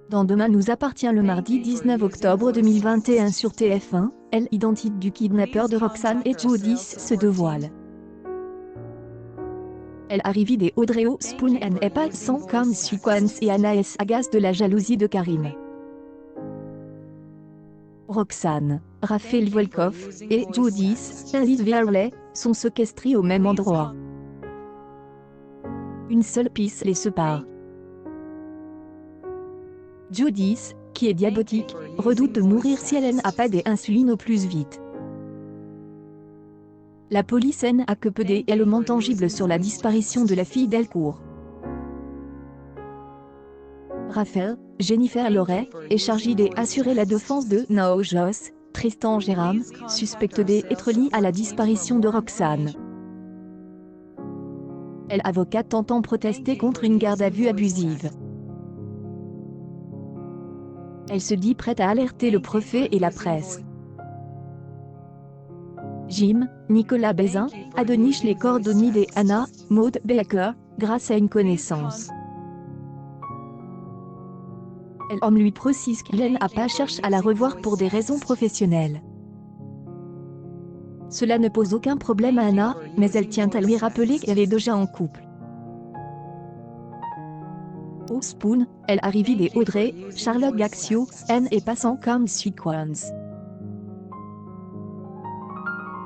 Dans Demain nous appartient le mardi 19 octobre 2021 sur TF1, l'identité du kidnappeur de Roxane et Judith se dévoile. Elle arrive des Audrey Spoon n'est pas sans conséquence et Anaïs agace de la jalousie de Karim. Roxane, Raphaël Volkov et Judith, Alice Verley, sont séquestrés au même endroit. Une seule piste les sépare. Judith, qui est diabétique, redoute de mourir si elle n'a pas d'insuline au plus vite. La police n'a que peu d'éléments tangibles sur la disparition de la fille Delcourt. Raphaël, Jennifer Loret, est chargée d'assurer la défense de Naojos, Tristan Jérôme, suspecte d'être lié à la disparition de Roxane. L'avocate entend protester contre une garde à vue abusive. Elle se dit prête à alerter le préfet et la presse. Jim, Nicolas Bézin, a déniché les coordonnées d'Anna Maud Baker, grâce à une connaissance. L'homme lui précise qu'il n'a pas cherché à la revoir pour des raisons professionnelles. Cela ne pose aucun problème à Anna, mais elle tient à lui rappeler qu'elle est déjà en couple. Au Spoon, elle arrive des Audrey, Charlotte Gaxio, et passant comme sequence.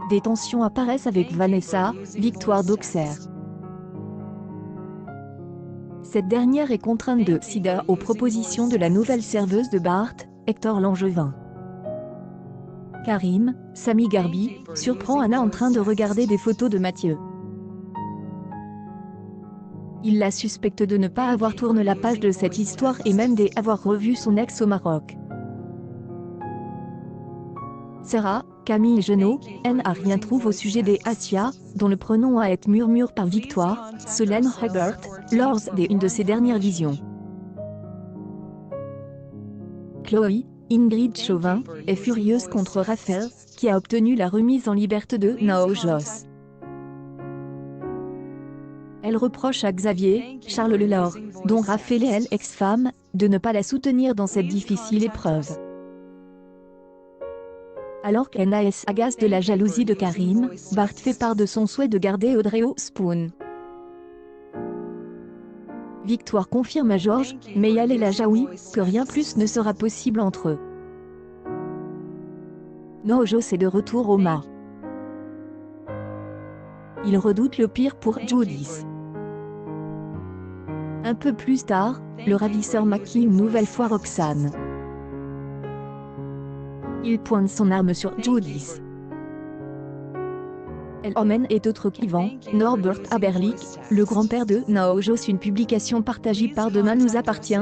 Des tensions apparaissent avec Vanessa, Victoire d'Auxerre. Cette dernière est contrainte de céder aux propositions de la nouvelle serveuse de Bart, Hector Langevin. Karim, Sami Garbi, surprend Anna en train de regarder des photos de Mathieu. Il la suspecte de ne pas avoir tourné la page de cette histoire et même d'avoir revu son ex au Maroc. Sarah, Camille Genot, n'a rien trouve au sujet des Asia, dont le prénom a été murmuré par Victoire, Solène Hebert, lors d'une de ses dernières visions. Chloé, Ingrid Chauvin, est furieuse contre Raphaël, qui a obtenu la remise en liberté de Naojos. Elle reproche à Xavier, Charles Lelore, dont Raphaël est ex-femme, de ne pas la soutenir dans cette difficile épreuve. Alors qu'Anaïs agace de la jalousie de Karim, Bart fait part de son souhait de garder Audrey Spoon. Victoire confirme à Georges, Mayal et la Jaoui, que rien plus ne sera possible entre eux. Naojos est de retour au mât. Il redoute le pire pour Judith. Un peu plus tard, le ravisseur maquille une nouvelle fois Roxane. Il pointe son arme sur Judith. L'homme est autre qu'Ivan, Norbert Haberlich, le grand-père de Naojos, une publication partagée par Demain nous appartient.